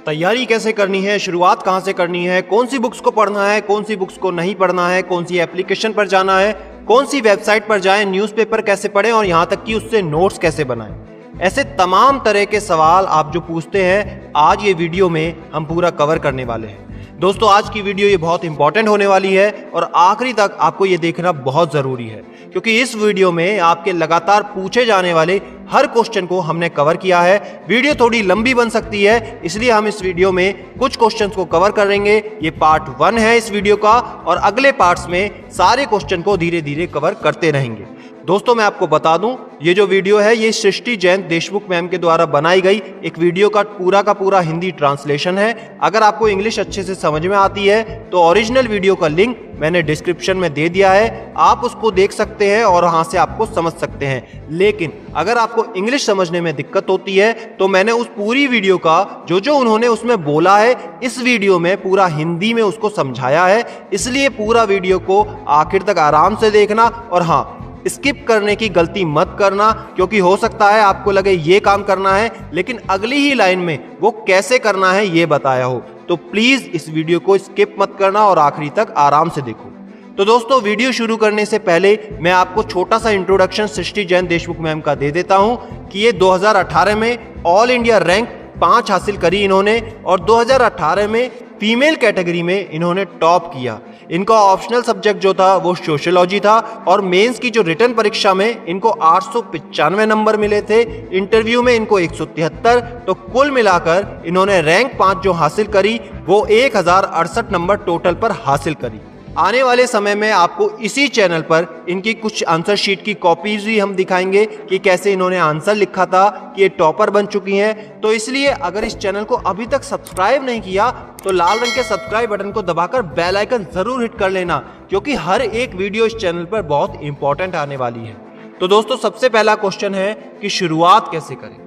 तैयारी कैसे करनी है, शुरुआत कहाँ से करनी है, कौन सी बुक्स को पढ़ना है, कौन सी बुक्स को नहीं पढ़ना है, कौन सी एप्लीकेशन पर जाना है, कौन सी वेबसाइट पर जाएं, न्यूज़पेपर कैसे पढ़ें और यहाँ तक कि उससे नोट्स कैसे बनाएं। ऐसे तमाम तरह के सवाल आप जो पूछते हैं आज ये वीडियो में हम पूरा कवर करने वाले हैं। दोस्तों आज की वीडियो ये बहुत इंपॉर्टेंट होने वाली है और आखिरी तक आपको ये देखना बहुत ज़रूरी है, क्योंकि इस वीडियो में आपके लगातार पूछे जाने वाले हर क्वेश्चन को हमने कवर किया है। वीडियो थोड़ी लंबी बन सकती है, इसलिए हम इस वीडियो में कुछ क्वेश्चंस को कवर करेंगे। ये पार्ट 1 है इस वीडियो का और अगले पार्ट्स में सारे क्वेश्चन को धीरे धीरे कवर करते रहेंगे। दोस्तों मैं आपको बता दूं, ये जो वीडियो है ये सृष्टि जयंत देशमुख मैम के द्वारा बनाई गई एक वीडियो का पूरा हिंदी ट्रांसलेशन है। अगर आपको इंग्लिश अच्छे से समझ में आती है तो ओरिजिनल वीडियो का लिंक मैंने डिस्क्रिप्शन में दे दिया है, आप उसको देख सकते हैं और वहां से आपको समझ सकते हैं। लेकिन अगर आपको इंग्लिश समझने में दिक्कत होती है तो मैंने उस पूरी वीडियो का जो उन्होंने उसमें बोला है इस वीडियो में पूरा हिंदी में उसको समझाया है, इसलिए पूरा वीडियो को आखिर तक आराम से देखना और हाँ, स्किप करने की गलती मत करना, क्योंकि हो सकता है आपको लगे ये काम करना है लेकिन अगली ही लाइन में वो कैसे करना है ये बताया हो। तो प्लीज इस वीडियो को स्किप मत करना और आखिरी तक आराम से देखो। तो दोस्तों वीडियो शुरू करने से पहले मैं आपको छोटा सा इंट्रोडक्शन सृष्टि जयंत देशमुख मैम का दे देता हूं कि ये 2018 में ऑल इंडिया रैंक 5 हासिल करी इन्होंने और 2018 में फीमेल कैटेगरी में इन्होंने टॉप किया। इनका ऑप्शनल सब्जेक्ट जो था वो सोशियोलॉजी था और मेंस की जो रिटन परीक्षा में इनको 895 नंबर मिले थे, इंटरव्यू में इनको 173, तो कुल मिलाकर इन्होंने रैंक 5 जो हासिल करी वो 1068 नंबर टोटल पर हासिल करी। आने वाले समय में आपको इसी चैनल पर इनकी कुछ आंसर शीट की कॉपीज भी हम दिखाएंगे कि कैसे इन्होंने आंसर लिखा था कि ये टॉपर बन चुकी हैं। तो इसलिए अगर इस चैनल को अभी तक सब्सक्राइब नहीं किया तो लाल रंग के सब्सक्राइब बटन को दबाकर बेल आइकन जरूर हिट कर लेना, क्योंकि हर एक वीडियो इस चैनल पर बहुत इंपॉर्टेंट आने वाली है। तो दोस्तों सबसे पहला क्वेश्चन है कि शुरुआत कैसे करें।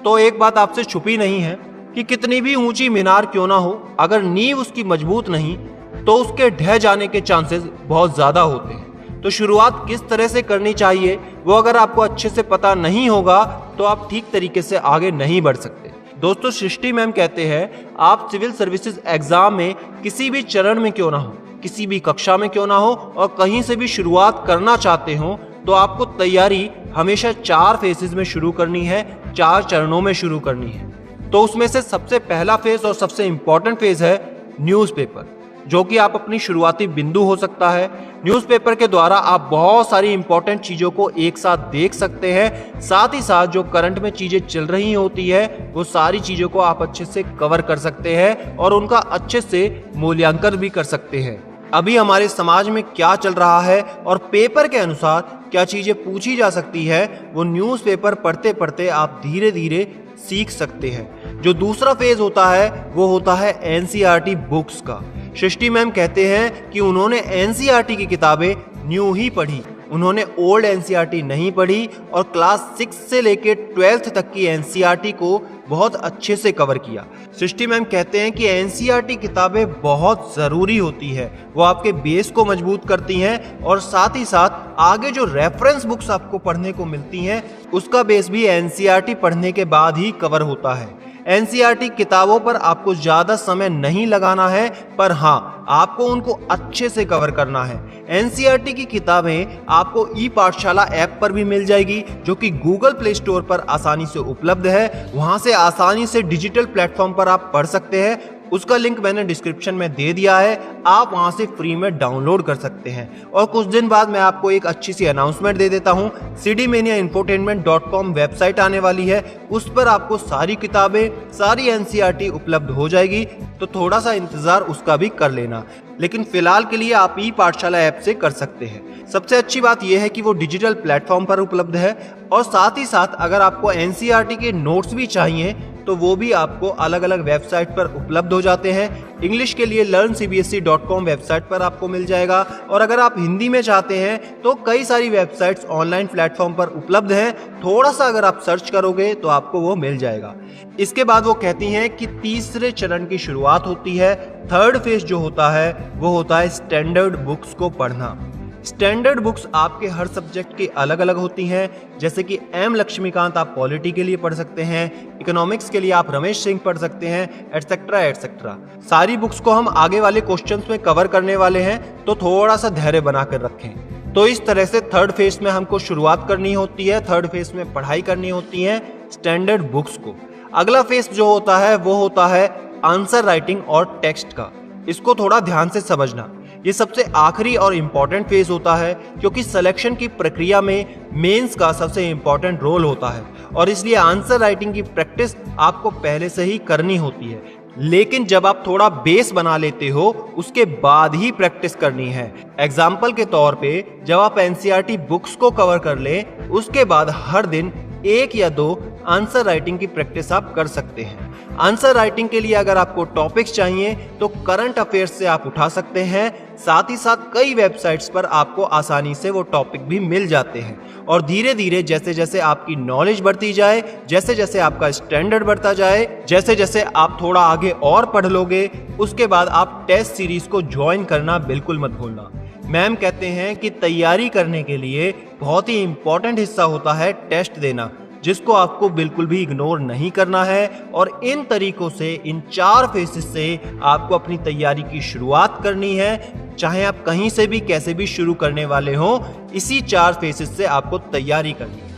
तो एक बात आपसे छुपी नहीं है कि कितनी भी ऊंची मीनार क्यों ना हो, अगर नींव उसकी मजबूत नहीं तो उसके ढह जाने के चांसेस बहुत ज्यादा होते हैं। तो शुरुआत किस तरह से करनी चाहिए वो अगर आपको अच्छे से पता नहीं होगा तो आप ठीक तरीके से आगे नहीं बढ़ सकते। दोस्तों सृष्टि मैम कहते हैं आप सिविल सर्विसेज एग्जाम में किसी भी चरण में क्यों ना हो, किसी भी कक्षा में क्यों ना हो और कहीं से भी शुरुआत करना चाहते हो तो आपको तैयारी हमेशा 4 फेजेस में शुरू करनी है, 4 चरणों में शुरू करनी है। तो उसमें से सबसे पहला फेज और सबसे इंपॉर्टेंट फेज है न्यूज़पेपर, जो कि आप अपनी शुरुआती बिंदु हो सकता है। न्यूज़पेपर के द्वारा आप बहुत सारी इंपॉर्टेंट चीज़ों को एक साथ देख सकते हैं, साथ ही साथ जो करंट में चीज़ें चल रही होती है वो सारी चीज़ों को आप अच्छे से कवर कर सकते हैं और उनका अच्छे से मूल्यांकन भी कर सकते हैं। अभी हमारे समाज में क्या चल रहा है और पेपर के अनुसार क्या चीज़ें पूछी जा सकती है वो न्यूज़पेपर पढ़ते पढ़ते आप धीरे धीरे सीख सकते हैं। जो दूसरा फेज होता है वो होता है एनसीईआरटी बुक्स का। सृष्टि मैम कहते हैं कि उन्होंने एनसीईआरटी की किताबें न्यू ही पढ़ी, उन्होंने ओल्ड एनसीईआरटी नहीं पढ़ी और क्लास 6 से लेकर 12th तक की एनसीईआरटी को बहुत अच्छे से कवर किया। सृष्टि मैम कहते हैं कि एनसीईआरटी किताबें बहुत ज़रूरी होती है, वो आपके बेस को मजबूत करती हैं और साथ ही साथ आगे जो रेफरेंस बुक्स आपको पढ़ने को मिलती हैं उसका बेस भी एनसीईआरटी पढ़ने के बाद ही कवर होता है। एनसीईआरटी किताबों पर आपको ज्यादा समय नहीं लगाना है, पर हाँ आपको उनको अच्छे से कवर करना है। एनसीईआरटी की किताबें आपको ई पाठशाला ऐप पर भी मिल जाएगी, जो कि गूगल प्ले स्टोर पर आसानी से उपलब्ध है। वहां से आसानी से डिजिटल प्लेटफॉर्म पर आप पढ़ सकते हैं, उसका लिंक मैंने डिस्क्रिप्शन में दे दिया है, आप वहां से फ्री में डाउनलोड कर सकते हैं। और कुछ दिन बाद मैं आपको एक अच्छी सी अनाउंसमेंट दे देता हूं, cdmaniainfotainment.com वेबसाइट आने वाली है, उस पर आपको सारी किताबें, सारी एनसीईआरटी उपलब्ध हो जाएगी, तो थोड़ा सा इंतजार उसका भी कर लेना। लेकिन फिलहाल के लिए आप ई पाठशाला ऐप से कर सकते हैं। सबसे अच्छी बात यह है कि वो डिजिटल प्लेटफॉर्म पर उपलब्ध है और साथ ही साथ अगर आपको एनसीईआरटी के नोट्स भी चाहिए तो वो भी आपको अलग अलग वेबसाइट पर उपलब्ध हो जाते हैं। इंग्लिश के लिए learncbse.com वेबसाइट पर आपको मिल जाएगा और अगर आप हिंदी में चाहते हैं तो कई सारी वेबसाइट्स ऑनलाइन प्लेटफॉर्म पर उपलब्ध हैं, थोड़ा सा अगर आप सर्च करोगे तो आपको वो मिल जाएगा। इसके बाद वो कहती हैं कि तीसरे चरण की शुरुआत होती है, 3rd फेज जो होता है वो होता है स्टैंडर्ड बुक्स को पढ़ना। स्टैंडर्ड बुक्स आपके हर सब्जेक्ट की अलग अलग होती हैं, जैसे कि एम लक्ष्मीकांत आप पॉलिटी के लिए पढ़ सकते हैं, इकोनॉमिक्स के लिए आप रमेश सिंह पढ़ सकते हैं, एटसेट्रा एटसेट्रा। सारी बुक्स को हम आगे वाले क्वेश्चंस में कवर करने वाले हैं, तो थोड़ा सा धैर्य बनाकर रखें। तो इस तरह से थर्ड फेज में हमको शुरुआत करनी होती है, थर्ड फेज में पढ़ाई करनी होती है स्टैंडर्ड बुक्स को। अगला फेज जो होता है वो होता है आंसर राइटिंग और टेक्स्ट का। इसको थोड़ा ध्यान से समझना, ये सबसे आखिरी और इम्पॉर्टेंट फेज होता है, क्योंकि सिलेक्शन की प्रक्रिया में मेंस का सबसे इम्पॉर्टेंट रोल होता है और इसलिए आंसर राइटिंग की प्रैक्टिस आपको पहले से ही करनी होती है। लेकिन जब आप थोड़ा बेस बना लेते हो उसके बाद ही प्रैक्टिस करनी है। एग्जाम्पल के तौर पे जब आप एनसीईआरटी बुक्स को कवर कर लें उसके बाद हर दिन 1 या 2 आंसर राइटिंग की प्रैक्टिस आप कर सकते हैं। आंसर राइटिंग के लिए अगर आपको टॉपिक्स चाहिए तो करंट अफेयर्स से आप उठा सकते हैं, साथ ही साथ कई वेबसाइट्स पर आपको आसानी से वो टॉपिक भी मिल जाते हैं। और धीरे धीरे जैसे जैसे आपकी नॉलेज बढ़ती जाए, जैसे जैसे आपका स्टैंडर्ड बढ़ता जाए, जैसे जैसे आप थोड़ा आगे और पढ़ लोगे, उसके बाद आप टेस्ट सीरीज को ज्वाइन करना बिल्कुल मत भूलना। मैम कहते हैं कि तैयारी करने के लिए बहुत ही इंपॉर्टेंट हिस्सा होता है टेस्ट देना, जिसको आपको बिल्कुल भी इग्नोर नहीं करना है। और इन तरीकों से, इन 4 फेसेस से आपको अपनी तैयारी की शुरुआत करनी है। चाहे आप कहीं से भी कैसे भी शुरू करने वाले हो, इसी 4 फेसेस से आपको तैयारी करनी है।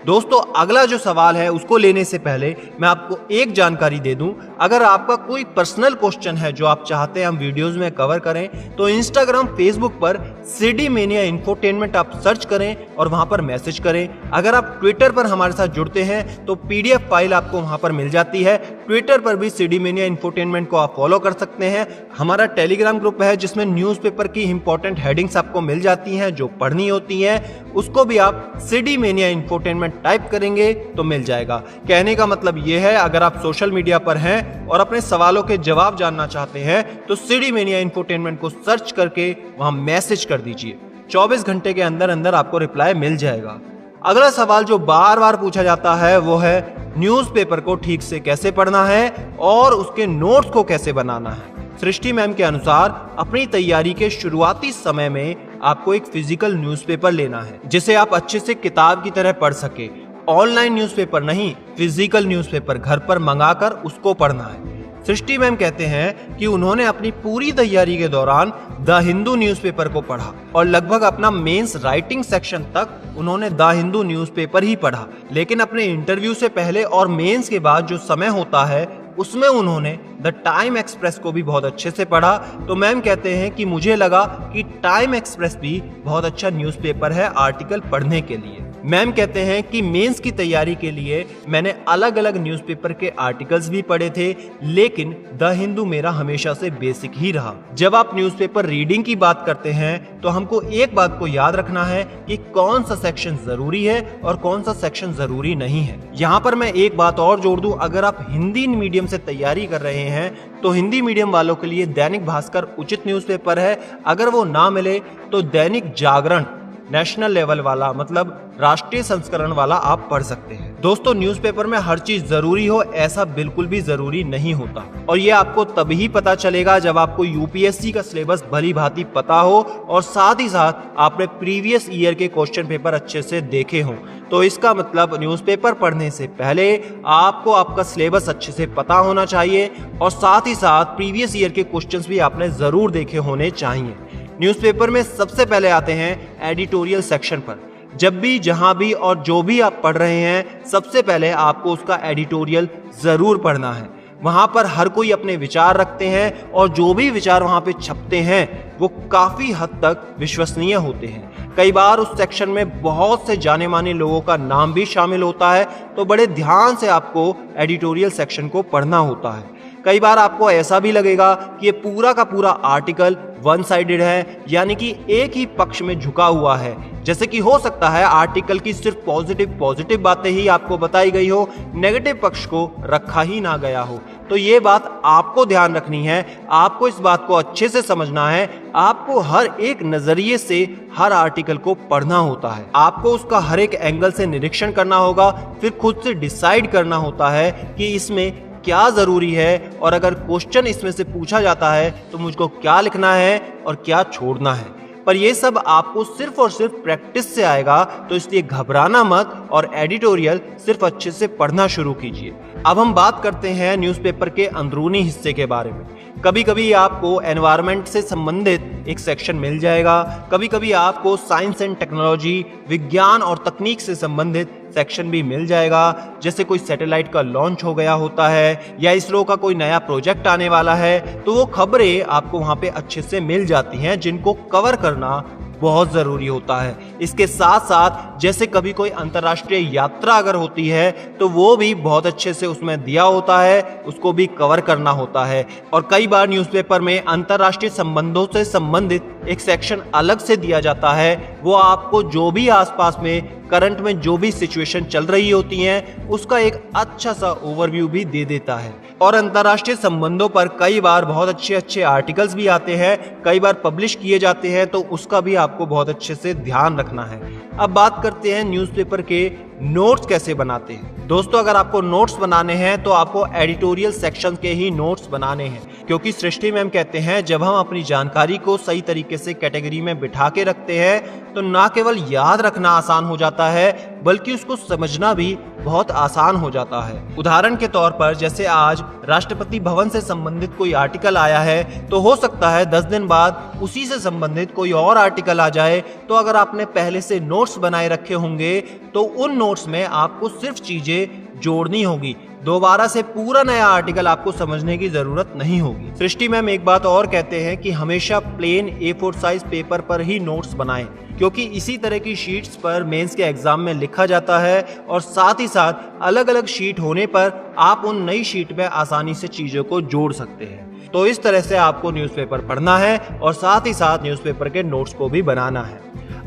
दोस्तों, अगला जो सवाल है उसको लेने से पहले मैं आपको एक जानकारी दे दूं। अगर आपका कोई पर्सनल क्वेश्चन है जो आप चाहते हैं हम वीडियोस में कवर करें, तो इंस्टाग्राम, फेसबुक पर सिडी मेनिया इंफोटेनमेंट आप सर्च करें और वहां पर मैसेज करें। अगर आप ट्विटर पर हमारे साथ जुड़ते हैं तो पीडीएफ फाइल आपको वहां पर मिल जाती है। ट्विटर पर भी सिडी मेनिया इंफोटेनमेंट को आप फॉलो कर सकते हैं। हमारा टेलीग्राम ग्रुप है जिसमें न्यूज़पेपर की इंपॉर्टेंट हेडिंग्स आपको मिल जाती हैं जो पढ़नी होती हैं, उसको भी आप सिडी मेनिया इंफोटेनमेंट टाइप करेंगे तो मिल जाएगा। कहने का मतलब यह है, अगर आप सोशल मीडिया पर हैं और अपने सवालों के जवाब जानना चाहते हैं तो सिडी मेनिया इंफोटेनमेंट को सर्च करके वहां मैसेज कर दीजिए। 24 घंटे के अंदर अंदर आपको रिप्लाई मिल जाएगा। अगला सवाल जो बार बार पूछा जाता है वो है न्यूज़पेपर को ठीक से कैसे पढ़ना है और उसके नोट्स को कैसे बनाना है। सृष्टि मैम के अनुसार अपनी तैयारी के शुरुआती समय में आपको एक फिजिकल न्यूज़पेपर लेना है, जिसे आप अच्छे से किताब की तरह पढ़ सके। ऑनलाइन न्यूज़पेपर नहीं, फिजिकल न्यूज़पेपर घर पर मंगाकर उसको पढ़ना है। सृष्टि मैम कहते हैं कि उन्होंने अपनी पूरी तैयारी के दौरान द हिंदू न्यूज़पेपर को पढ़ा और लगभग अपना मेंस राइटिंग सेक्शन तक उन्होंने द हिंदू न्यूज़पेपर ही पढ़ा। लेकिन अपने इंटरव्यू से पहले और मेंस के बाद जो समय होता है उसमें उन्होंने द टाइम एक्सप्रेस को भी बहुत अच्छे से पढ़ा। तो मैम कहते हैं कि मुझे लगा कि टाइम एक्सप्रेस भी बहुत अच्छा न्यूज़पेपर है आर्टिकल पढ़ने के लिए। मैम कहते हैं कि मेंस की तैयारी के लिए मैंने अलग अलग न्यूज़पेपर के आर्टिकल्स भी पढ़े थे, लेकिन द हिंदू मेरा हमेशा से बेसिक ही रहा। जब आप न्यूज़पेपर रीडिंग की बात करते हैं तो हमको एक बात को याद रखना है कि कौन सा सेक्शन जरूरी है और कौन सा सेक्शन जरूरी नहीं है। यहाँ पर मैं एक बात और जोड़ दूं, अगर आप हिंदी मीडियम से तैयारी कर रहे हैं तो हिंदी मीडियम वालों के लिए दैनिक भास्कर उचित न्यूज़पेपर है। अगर वो ना मिले तो दैनिक जागरण नेशनल लेवल वाला, मतलब राष्ट्रीय संस्करण वाला आप पढ़ सकते हैं। दोस्तों, न्यूज़पेपर में हर चीज जरूरी हो ऐसा बिल्कुल भी जरूरी नहीं होता, और ये आपको तभी पता चलेगा जब आपको यूपीएससी का सिलेबस भली भांति पता हो और साथ ही साथ आपने प्रीवियस ईयर के क्वेश्चन पेपर अच्छे से देखे हों। तो इसका मतलब न्यूज़पेपर पढ़ने से पहले आपको आपका सिलेबस अच्छे से पता होना चाहिए और साथ ही साथ प्रीवियस ईयर के क्वेश्चंस भी आपने जरूर देखे होने चाहिए। न्यूज़पेपर में सबसे पहले आते हैं एडिटोरियल सेक्शन पर। जब भी, जहां भी और जो भी आप पढ़ रहे हैं, सबसे पहले आपको उसका एडिटोरियल जरूर पढ़ना है। वहां पर हर कोई अपने विचार रखते हैं और जो भी विचार वहां पे छपते हैं वो काफी हद तक विश्वसनीय होते हैं। कई बार उस सेक्शन में बहुत से जाने माने लोगों का नाम भी शामिल होता है, तो बड़े ध्यान से आपको एडिटोरियल सेक्शन को पढ़ना होता है। कई बार आपको ऐसा भी लगेगा कि ये पूरा का पूरा आर्टिकल वन साइडेड है, यानी कि एक ही पक्ष में झुका हुआ है। जैसे कि हो सकता है आर्टिकल की सिर्फ पॉजिटिव बातें ही आपको बताई गई हो, नेगेटिव पक्ष को रखा ही ना गया हो। तो ये बात आपको ध्यान रखनी है, आपको इस बात को अच्छे से समझना है। आपको हर एक नजरिए से हर आर्टिकल को पढ़ना होता है, आपको उसका हर एक एंगल से निरीक्षण करना होगा, फिर खुद से डिसाइड करना होता है कि इसमें क्या जरूरी है और अगर क्वेश्चन इसमें से पूछा जाता है तो मुझको क्या लिखना है और क्या छोड़ना है। पर ये सब आपको सिर्फ और सिर्फ प्रैक्टिस से आएगा, तो इसलिए घबराना मत और एडिटोरियल सिर्फ अच्छे से पढ़ना शुरू कीजिए। अब हम बात करते हैं न्यूज़पेपर के अंदरूनी हिस्से के बारे में। कभी कभी आपको एनवायरनमेंट से संबंधित एक सेक्शन मिल जाएगा, कभी कभी आपको साइंस एंड टेक्नोलॉजी, विज्ञान और तकनीक से संबंधित सेक्शन भी मिल जाएगा। जैसे कोई सैटेलाइट का लॉन्च हो गया होता है या इसरो का कोई नया प्रोजेक्ट आने वाला है, तो वो खबरें आपको वहाँ पे अच्छे से मिल जाती हैं, जिनको कवर करना बहुत ज़रूरी होता है। इसके साथ साथ जैसे कभी कोई अंतर्राष्ट्रीय यात्रा अगर होती है, तो वो भी बहुत अच्छे से उसमें दिया होता है, उसको भी कवर करना होता है। और कई बार न्यूज़पेपर में अंतर्राष्ट्रीय संबंधों से संबंधित एक सेक्शन अलग से दिया जाता है। वो आपको जो भी आसपास में करंट में जो भी सिचुएशन चल रही होती हैं, उसका एक अच्छा सा ओवरव्यू भी दे देता है। और अंतर्राष्ट्रीय संबंधों पर कई बार बहुत अच्छे अच्छे आर्टिकल्स भी आते हैं, कई बार पब्लिश किए जाते हैं, तो उसका भी आपको बहुत अच्छे से ध्यान रखना है। अब बात करते हैं न्यूज़पेपर के नोट्स कैसे बनाते हैं। दोस्तों, अगर आपको नोट्स बनाने हैं तो आपको एडिटोरियल सेक्शन के ही नोट्स बनाने हैं, क्योंकि सृष्टि मैम कहते हैं जब हम अपनी जानकारी को सही तरीके से कैटेगरी में बिठा के रखते हैं, तो ना केवल याद रखना आसान हो जाता है, बल्कि उसको समझना भी बहुत आसान हो जाता है। उदाहरण के तौर पर जैसे आज राष्ट्रपति भवन से संबंधित कोई आर्टिकल आया है, तो हो सकता है 10 दिन बाद उसी से संबंधित कोई और आर्टिकल आ जाए। तो अगर आपने पहले से नोट्स बनाए रखे होंगे, तो उन नोट्स में आपको सिर्फ चीजें जोड़नी होगी, दोबारा से पूरा नया आर्टिकल आपको समझने की जरूरत नहीं होगी। सृष्टि मैम एक बात और कहते हैं कि हमेशा प्लेन A4 साइज पेपर पर ही नोट्स बनाएं, क्योंकि इसी तरह की शीट्स पर मेंस के एग्जाम में लिखा जाता है, और साथ ही साथ अलग अलग शीट होने पर आप उन नई शीट में आसानी से चीजों को जोड़ सकते हैं। तो इस तरह से आपको न्यूज़पेपर पढ़ना है और साथ ही साथ न्यूज़पेपर के नोट्स को भी बनाना है।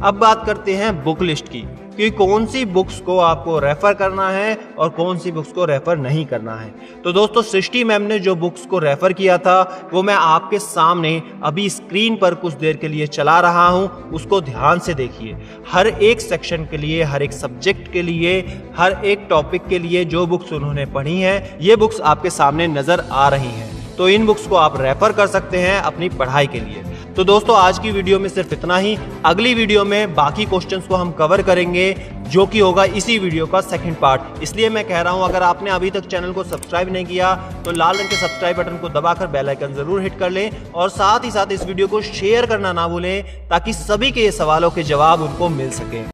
अब बात करते हैं बुक लिस्ट की, कि कौन सी बुक्स को आपको रेफर करना है और कौन सी बुक्स को रेफर नहीं करना है। तो दोस्तों, सृष्टि मैम ने जो बुक्स को रेफर किया था, वो मैं आपके सामने अभी स्क्रीन पर कुछ देर के लिए चला रहा हूं, उसको ध्यान से देखिए। हर एक सेक्शन के लिए, हर एक सब्जेक्ट के लिए, हर एक टॉपिक के लिए जो बुक्स उन्होंने पढ़ी हैं, ये बुक्स आपके सामने नजर आ रही हैं। तो इन बुक्स को आप रेफर कर सकते हैं अपनी पढ़ाई के लिए। तो दोस्तों, आज की वीडियो में सिर्फ इतना ही। अगली वीडियो में बाकी क्वेश्चंस को हम कवर करेंगे, जो कि होगा इसी वीडियो का सेकंड पार्ट। इसलिए मैं कह रहा हूं, अगर आपने अभी तक चैनल को सब्सक्राइब नहीं किया, तो लाल रंग के सब्सक्राइब बटन को दबाकर बेल आइकन जरूर हिट कर लें, और साथ ही साथ इस वीडियो को शेयर करना ना भूलें, ताकि सभी के सवालों के जवाब उनको मिल सके।